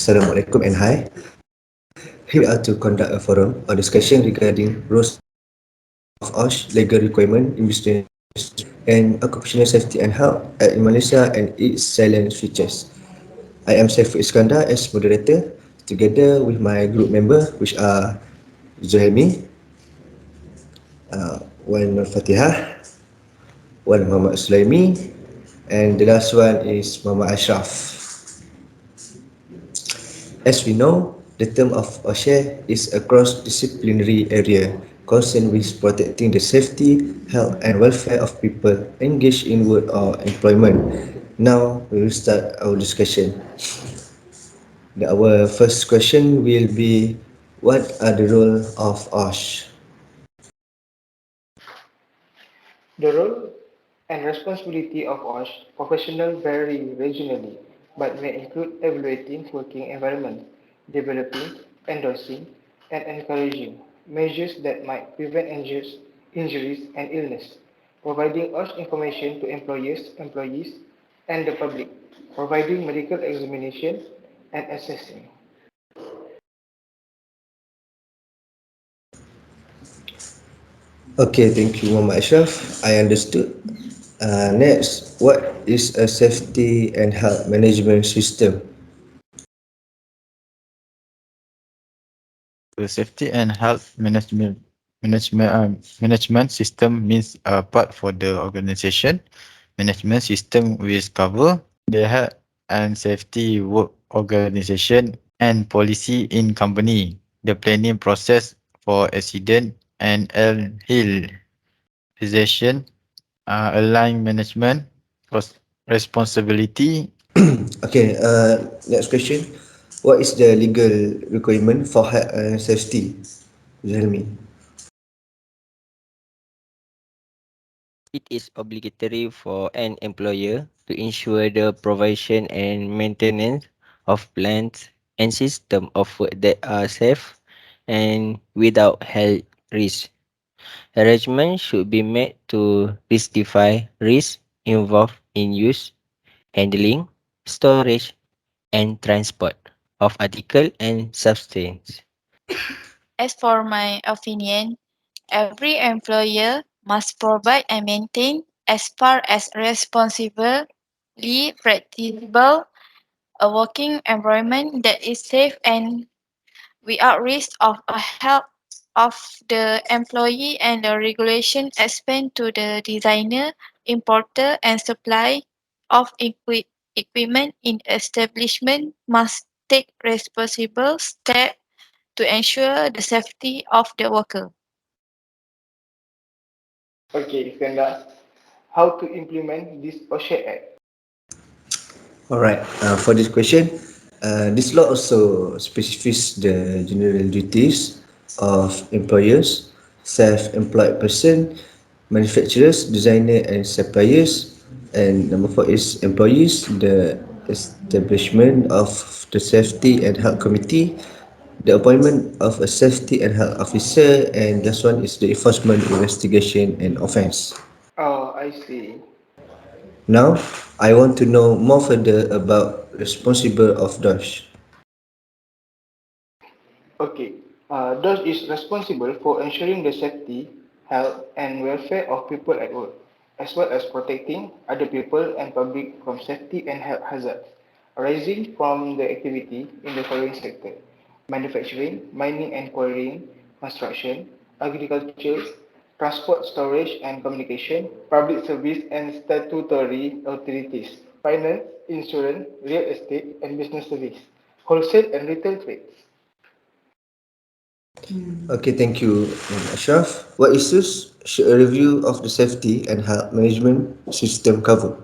Assalamualaikum and hi. Here we are to conduct a forum or discussion regarding rules of OSH legal requirement in business and occupational safety and health in Malaysia and its silent features. I am SAIFUL ISKANDAR as moderator together with my group member which are ZAHARI, one FATIHAH, one Muhammad SULAIMI, and the last one is Muhammad ASYRAF. As we know, the term of Oshe is a cross-disciplinary area concerned with protecting the safety, health and welfare of people engaged in work or employment. Now we will start our discussion. Our first question will be, what are the role of OSH? The role and responsibility of OSH professionals vary regionally, but may include evaluating working environments, developing, endorsing, and encouraging measures that might prevent injuries and illness, providing OSH information to employees, and the public, providing medical examination and assessing. Okay, thank you Muhammad Ashraf. I understood. Next, what is a safety and health management system? The safety and health management system means a part for the organization. Management system will cover the health and safety work organization and policy in company, the planning process for accident and ill possession, align management responsibility. Okay, next question. What is the legal requirement for health and safety? Helmi. It is obligatory for an employer to ensure the provision and maintenance of plants and systems of work that are safe and without health risk. Arrangements should be made to rectify risks involved in use, handling, storage, and transport of article and substance. As for my opinion, every employer must provide and maintain, as far as responsibly practicable, a working environment that is safe and without risk of a health of the employee, and the regulation explained to the designer, importer and supply of equipment in establishment must take responsible steps to ensure the safety of the worker. Okay, Iskandar, how to implement this OSHA Act? Alright, for this question, this law also specifies the general duties of employers, self-employed person, manufacturers, designer and suppliers. And number 4 is employees, the establishment of the safety and health committee, the appointment of a safety and health officer, and last one is the enforcement, investigation and offence. Oh, I see. Now, I want to know more further about responsible of DOSH. Okay. DOS is responsible for ensuring the safety, health, and welfare of people at work, as well as protecting other people and public from safety and health hazards arising from the activity in the following sector: manufacturing, mining and quarrying, construction, agriculture, transport, storage and communication, public service and statutory authorities, finance, insurance, real estate and business service, wholesale and retail trades. Okay, thank you, Ashraf. What issues should a review of the safety and health management system cover?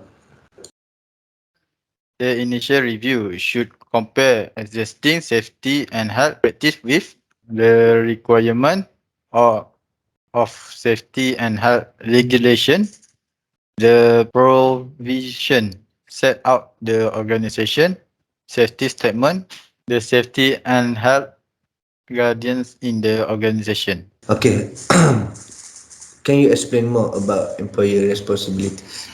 The initial review should compare existing safety and health practice with the requirement of, of safety and health regulation, the provision set out the organization, safety statement, the safety and health guardians in the organization. Okay, can you explain more about employer responsibilities?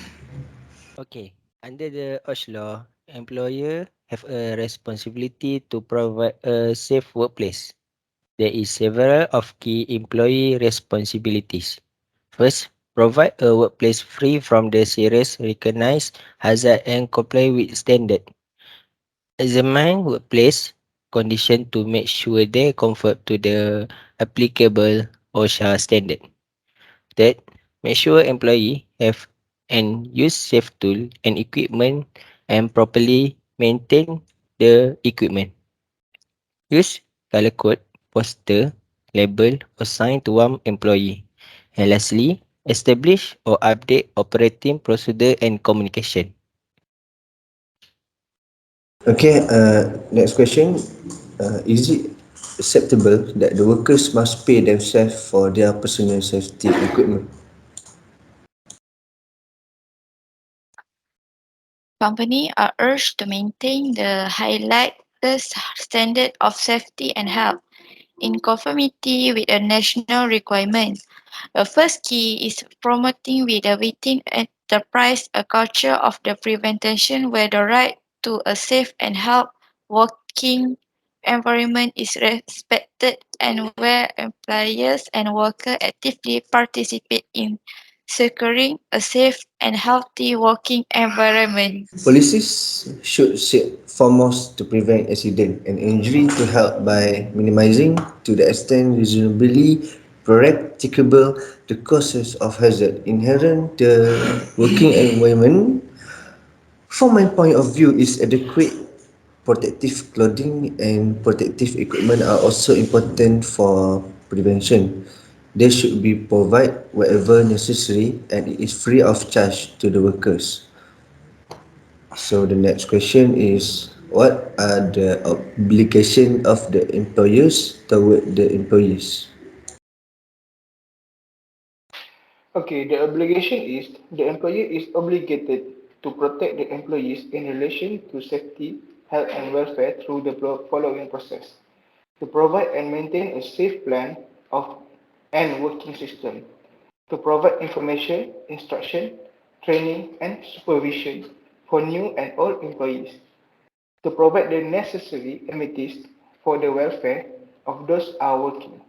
Okay, under the OSH law, employer have a responsibility to provide a safe workplace. There is several of key employee responsibilities. First, provide a workplace free from the serious recognized hazard and comply with standard. Examine workplace condition to make sure they conform to the applicable OSHA standard. Third, make sure employee have and use safe tool and equipment and properly maintain the equipment. Use color code, poster, label or sign to one employee. And lastly, establish or update operating procedure and communication. Okay, next question. Is it acceptable that the workers must pay themselves for their personal safety equipment? Companies are urged to maintain the highlighted standard of safety and health in conformity with a national requirement. The first key is promoting within enterprise a culture of the prevention where the right to a safe and health working environment is respected and where employers and workers actively participate in securing a safe and healthy working environment. Policies should set foremost to prevent accident and injury to help by minimizing, to the extent reasonably practicable, the causes of hazard inherent the working environment. From my point of view, is adequate protective clothing and protective equipment are also important for prevention. They should be provided wherever necessary and it is free of charge to the workers. So the next question is, what are the obligation of the employers toward the employees? Okay, the obligation is the employer is obligated to protect the employees in relation to safety, health and welfare through the following process. To provide and maintain a safe plan of and working system. To provide information, instruction, training and supervision for new and old employees. To provide the necessary amenities for the welfare of those are working.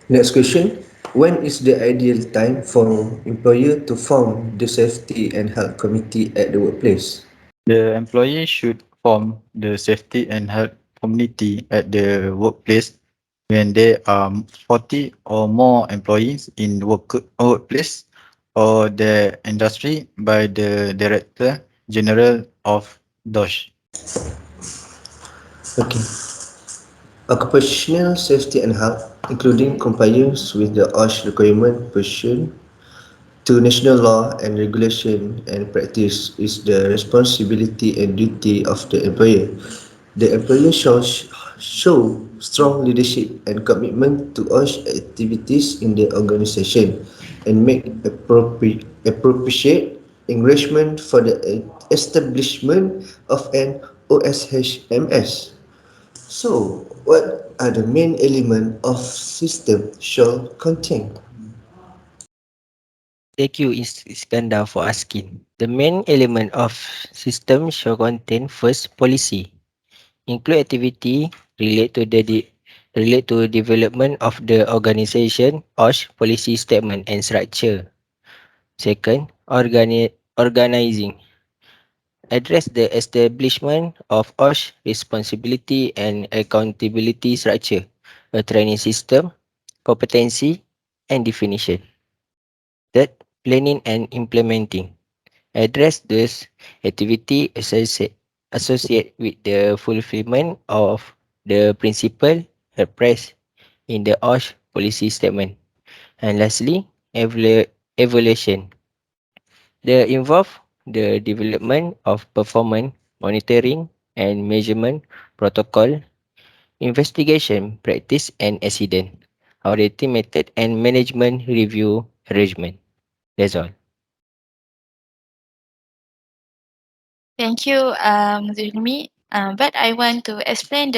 Next question, when is the ideal time for employer to form the safety and health committee at the workplace? The employee should form the safety and health community at the workplace when there are 40 or more employees in workplace or the industry by the Director General of DOSH. Okay. Occupational safety and health, including compliance with the OSH requirement pursuant to national law and regulation and practice, is the responsibility and duty of the employer. The employer shall show strong leadership and commitment to OSH activities in the organisation and make appropriate arrangement for the establishment of an OSHMS. So, what are the main elements of system shall contain? Thank you Iskandar for asking. The main element of system shall contain first policy, include activity relate to development of the organization, OSH policy statement and structure. Second, organizing. Address the establishment of OSH responsibility and accountability structure, a training system, competency, and definition. Third, planning and implementing. Address those activity associate with the fulfillment of the principle expressed in the OSH policy statement. And lastly, evaluation. They involve the development of performance monitoring and measurement protocol, investigation practice and accident, auditing method and management review arrangement. That's all. Thank you, Zulmi. But I want to explain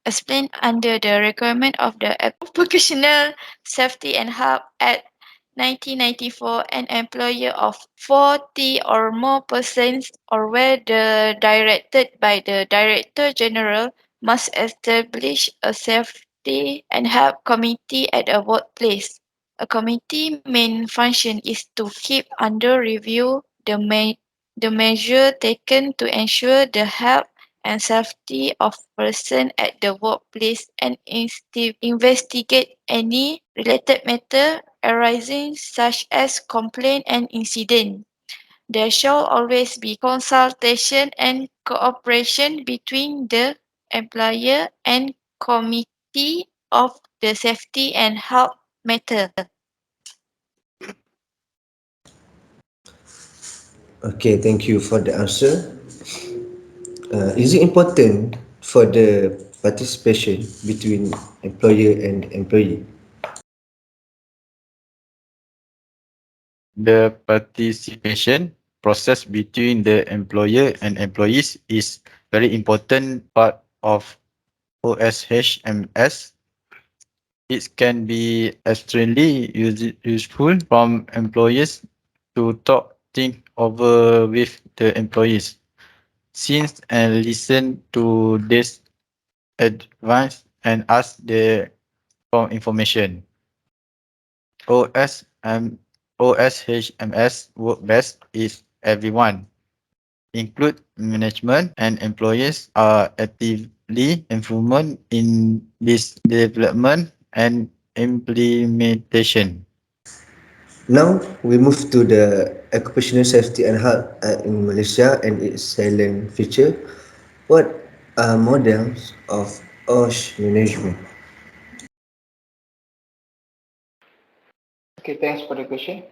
explain under the requirement of the Occupational Safety and Health Act 1994, an employer of 40 or more persons or where the directed by the Director General must establish a safety and health committee at a workplace. A committee main function is to keep under review the measure taken to ensure the health and safety of person at the workplace and investigate any related matter arising such as complaint and incident. There shall always be consultation and cooperation between the employer and committee of the safety and health matter. Okay, thank you for the answer. Is it important for the participation between employer and employee? The participation process between the employer and employees is very important part of OSHMS. It can be extremely useful from employers to talk things over with the employees. Since and listen to this advice and ask the for information. OSM, OSHMS work best is everyone, include management and employees are actively involved in this development and implementation. Now we move to the occupational safety and health in Malaysia and its silent feature. What are models of OSH management? Okay, thanks for the question.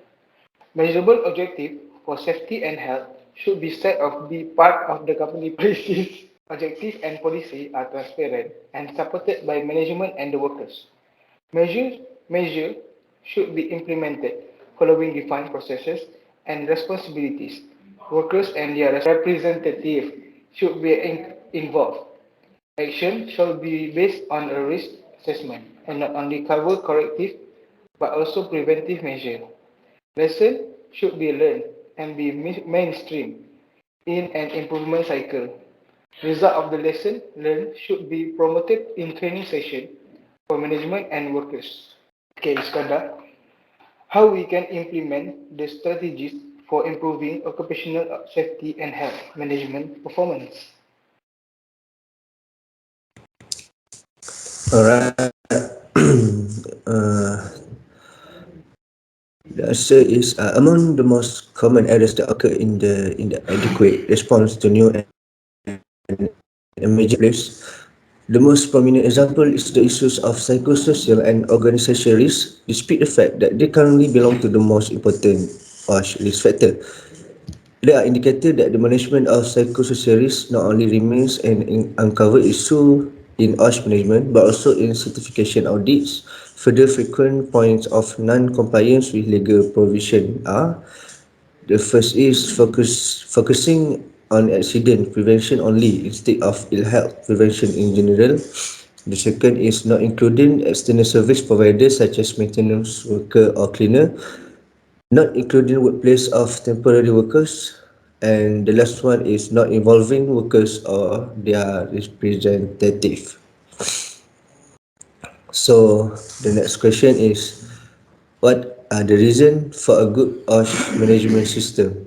Measurable objective for safety and health should be set of be part of the company policies. Objective and policy are transparent and supported by management and the workers. Measure should be implemented following defined processes and responsibilities. Workers and their representatives should be involved. Action shall be based on a risk assessment and not only cover corrective but also preventive measure. Lesson should be learned and be mainstream in an improvement cycle. Result of the lesson learned should be promoted in training session for management and workers. Okay, Iskandar, how we can implement the strategies for improving occupational safety and health management performance? Alright. uh, the answer is among the most common errors that occur in the adequate response to new and emerging place. The most prominent example is the issues of psychosocial and organizational risk, despite the fact that they currently belong to the most important risk factor. There are indicators that the management of psychosocial risk not only remains an uncovered issue in OSH management but also in certification audits. Further frequent points of non-compliance with legal provision are: the first is focusing on accident prevention only instead of ill health prevention in general. The second is not including external service providers such as maintenance worker or cleaner, not including workplace of temporary workers. And the last one is not involving workers or their representative. So the next question is, what are the reasons for a good OSH management system?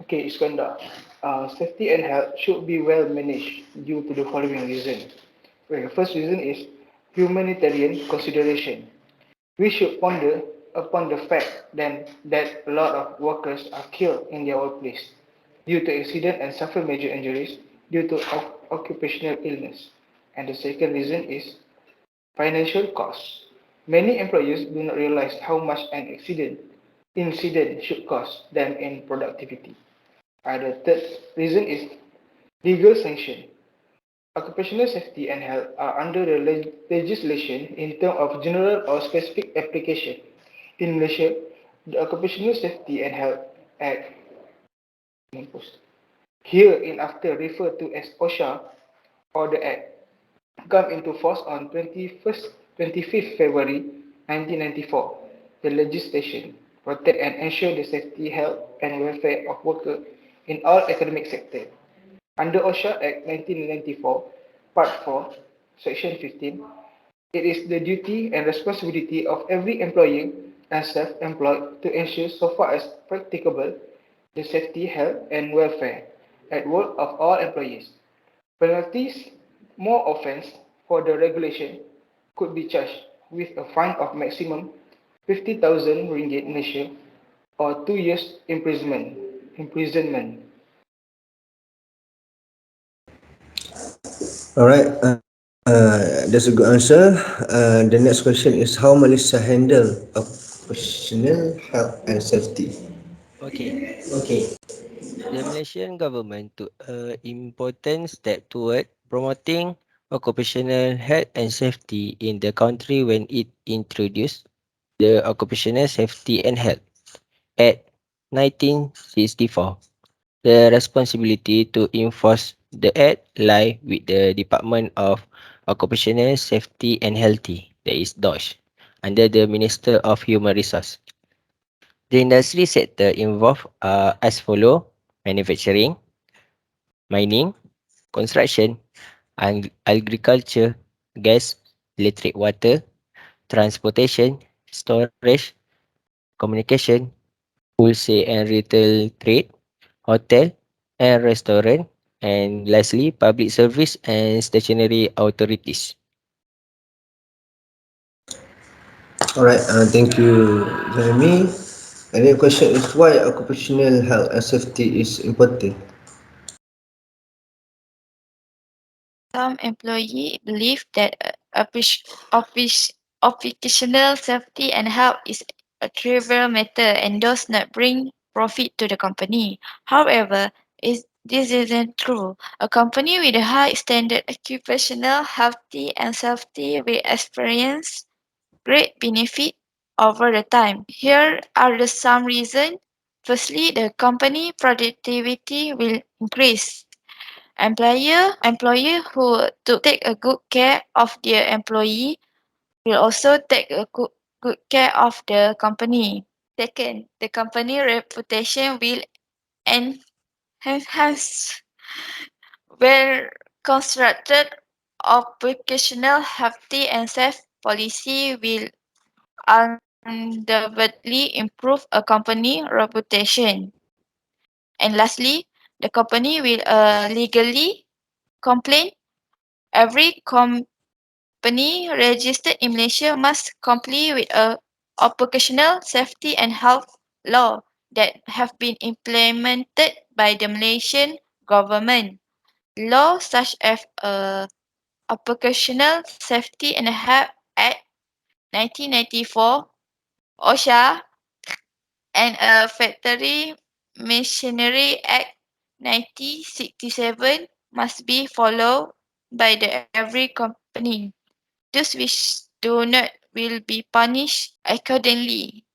Okay, Iskandar, safety and health should be well managed due to the following reason. Well, the first reason is humanitarian consideration. We should ponder upon the fact then that a lot of workers are killed in their workplace due to accident and suffer major injuries due to occupational illness. And the second reason is financial costs. Many employers do not realize how much an incident should cost them in productivity. The third reason is legal sanction. Occupational safety and health are under the legislation in terms of general or specific application. In Malaysia, the Occupational Safety and Health Act, hereinafter referred to as OSHA or the Act, come into force on 21st 25th February 1994, the legislation protect and ensure the safety, health and welfare of workers in all economic sectors. Under OSHA Act 1994, Part 4, Section 15, it is the duty and responsibility of every employer and self-employed to ensure so far as practicable the safety, health and welfare at work of all employees. Penalties, more offence for the regulation could be charged with a fine of maximum 50,000 ringgit Malaysia or 2 years imprisonment. Alright, that's a good answer. The next question is how Malaysia handle occupational health and safety. Okay. Okay. The Malaysian government took a important step toward promoting occupational health and safety in the country when it introduced the Occupational Safety and Health Act 1964. The responsibility to enforce the Act lie with the Department of Occupational Safety and Healthy, that is DOSH, under the Minister of Human Resources. The industry sector involved are as follow: manufacturing, mining, construction, agriculture, gas, electric water, transportation, storage, communication, wholesale and retail trade, hotel and restaurant, and lastly, public service and stationary authorities. Alright, thank you, Jeremy. And the question is why occupational health and safety is important. Some employees believe that occupational safety and health is a trivial matter and does not bring profit to the company. However, this isn't true. A company with a high standard occupational healthy and safety will experience great benefit over the time. Here are some reasons. Firstly, the company productivity will increase. Employer who to take a good care of their employee will also take a good care of the company. Second, the company reputation will enhance. Well constructed occupational healthy and safe policy will undoubtedly improve a company reputation. And lastly, the company will legally complain. Every company registered in Malaysia must comply with a occupational safety and health law that have been implemented by the Malaysian government. Laws such as Occupational Safety and Health Act 1994, OSHA, and a Factory Machinery Act 1967 must be followed by the every company. Those which do not will be punished accordingly.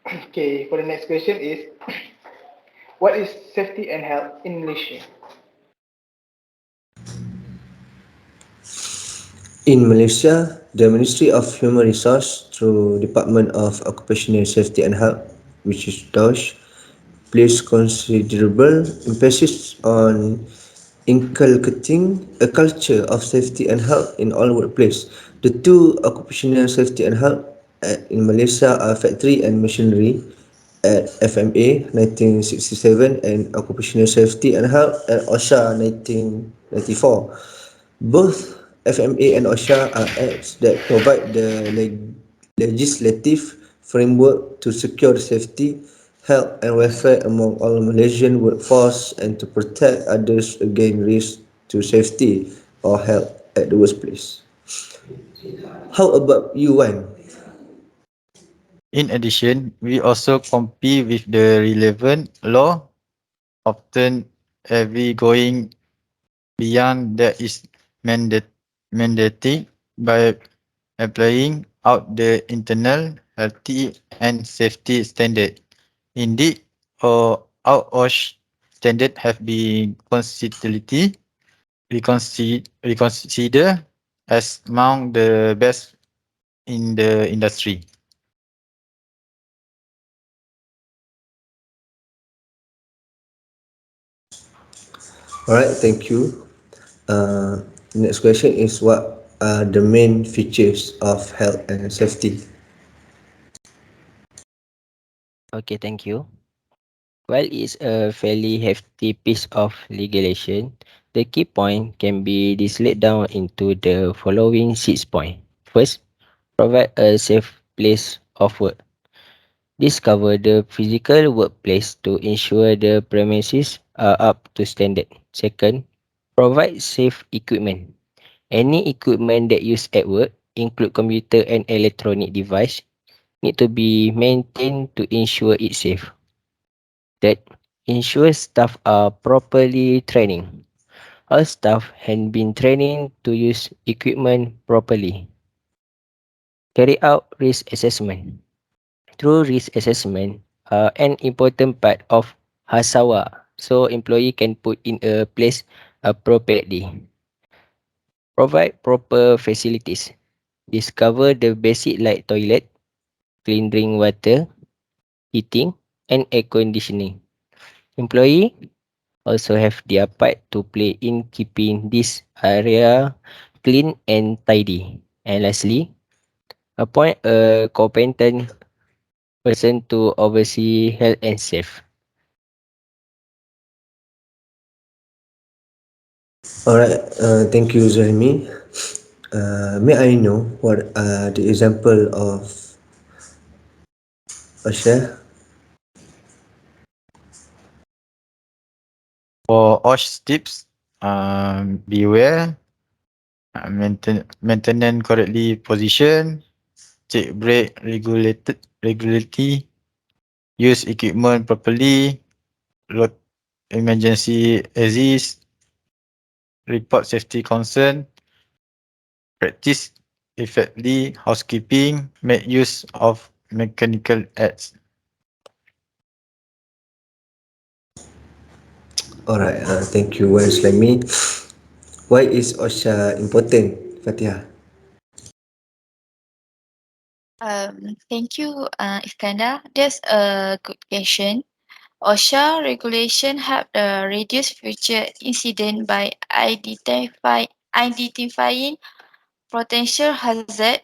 Okay, for the next question is what is safety and health in Malaysia? In Malaysia, the Ministry of Human Resource through Department of Occupational Safety and Health, which is DOSH, place considerable emphasis on inculcating a culture of safety and health in all workplace. The two occupational safety and health in Malaysia are factory and machinery at FMA 1967 and occupational safety and health at OSHA 1994. Both FMA and OSHA are acts that provide the legislative framework to secure the safety, health and welfare among all Malaysian workforce and to protect others against risk to safety or health at the workplace. How about you, Wan? In addition, we also comply with the relevant law, often every going beyond that is mandated by applying out the internal healthy and safety standard. Indeed, our OSH standard have been constantly reconsidered as among the best in the industry. Alright, thank you. Next question is what are the main features of health and safety? Okay, thank you. While it's a fairly hefty piece of legislation, the key point can be distilled down into the following 6 points. First, provide a safe place of work. This covers the physical workplace to ensure the premises are up to standard. Second, provide safe equipment. Any equipment that used at work, include computer and electronic device, need to be maintained to ensure it's safe. Third, ensure staff are properly training. All staff have been trained to use equipment properly. Carry out risk assessment. Through risk assessment are an important part of Hasawa, so employee can put in a place appropriately. Provide proper facilities. Discover the basic like toilet, clean drink water, heating, and air conditioning. Employee also have their part to play in keeping this area clean and tidy. And lastly, appoint a competent person to oversee health and safety. Alright, thank you, ZAHARI. May I know what are the example of Oshe? For OSH tips, beware, maintenance correctly position, check brake regularity, use equipment properly, load emergency exist, report safety concern, practice effectively housekeeping, make use of mechanical aids. Alright, thank you, SULAIMI. Why is OSHA important, Fatihah? Thank you, Iskandar. That's a good question. OSHA regulation help reduce future incident by identifying potential hazard,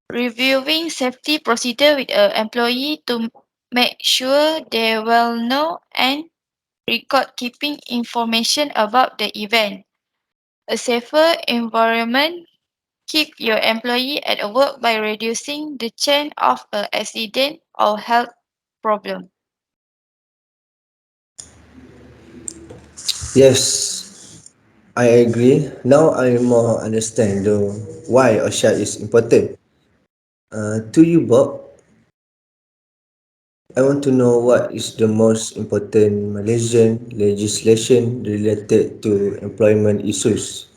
reviewing safety procedure with an employee to make sure they will know, and record keeping information about the event. A safer environment keep your employee at work by reducing the chance of an accident or health problem. Yes, I agree. Now I more understand why OSHA is important. To you, Bob, I want to know what is the most important Malaysian legislation related to employment issues.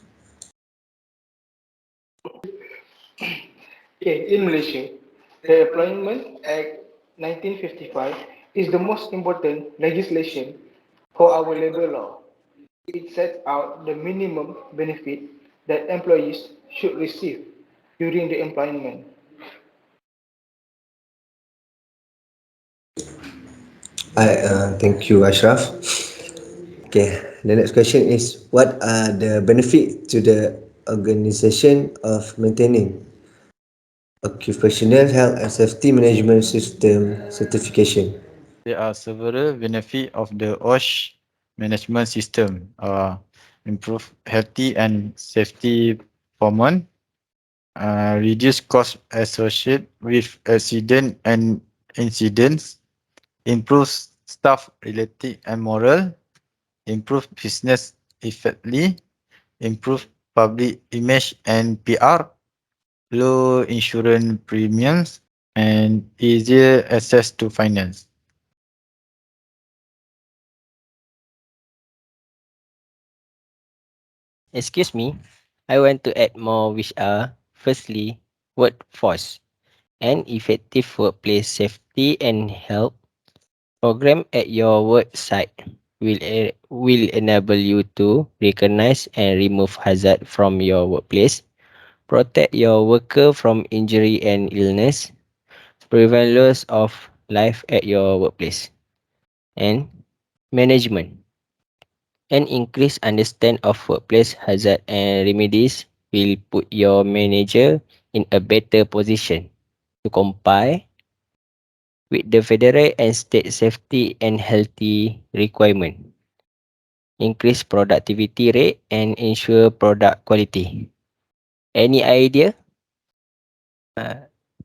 Okay, in Malaysia, the Employment Act 1955 is the most important legislation for our labor law. It sets out the minimum benefit that employees should receive during the employment. Thank you, Ashraf. Okay, the next question is what are the benefit to the organization of maintaining occupational health and safety management system certification? There are several benefits of the OSH management system. Improve healthy and safety performance, reduce costs associated with accident and incidents, improve staff related and moral, improve business effectively, improve public image and PR, low insurance premiums, and easier access to finance. Excuse me, I want to add more which are firstly workforce and effective workplace safety and health program at your work site will enable you to recognize and remove hazard from your workplace, protect your worker from injury and illness, prevent loss of life at your workplace, and management. An increased understand of workplace hazard and remedies will put your manager in a better position to comply with the federal and state safety and healthy requirement, increase productivity rate and ensure product quality. Any idea?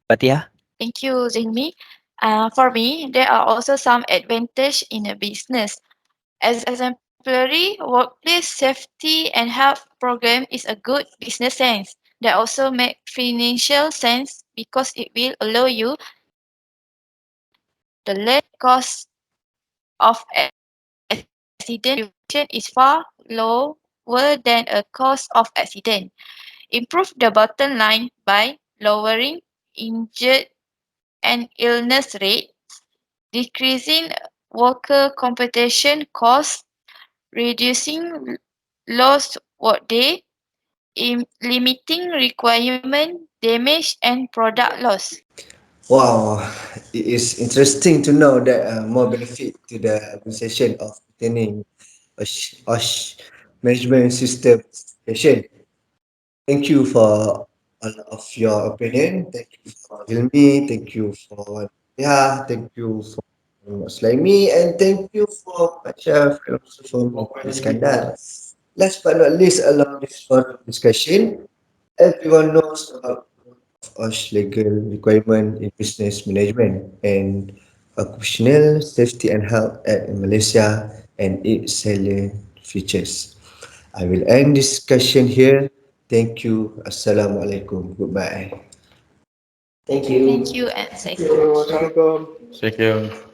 Fatihah? Thank you, Zilmi. For me, there are also some advantage in a business. As exemplary workplace safety and health program is a good business sense. They also make financial sense because it will allow you the less cost of accident prevention is far lower than a cost of accident. Improve the bottom line by lowering injured and illness rate, decreasing worker compensation costs, reducing lost workday, limiting requirement damage and product loss. Wow, it is interesting to know that more benefit to the organization of maintaining OSH management system certification. Thank you for all of your opinion. Thank you for Hilmi. Thank you for Thank you for SULAIMI. And thank you for Ashraf and also for Iskandar. Last but not least, along this forum discussion, everyone knows about OSH legal requirement in business management and occupational safety and health at Malaysia and its salient features. I will end discussion here. Thank you. Assalamualaikum. Goodbye. Thank Thank you. you and Thank you. Saiful. Assalamualaikum. Thank you.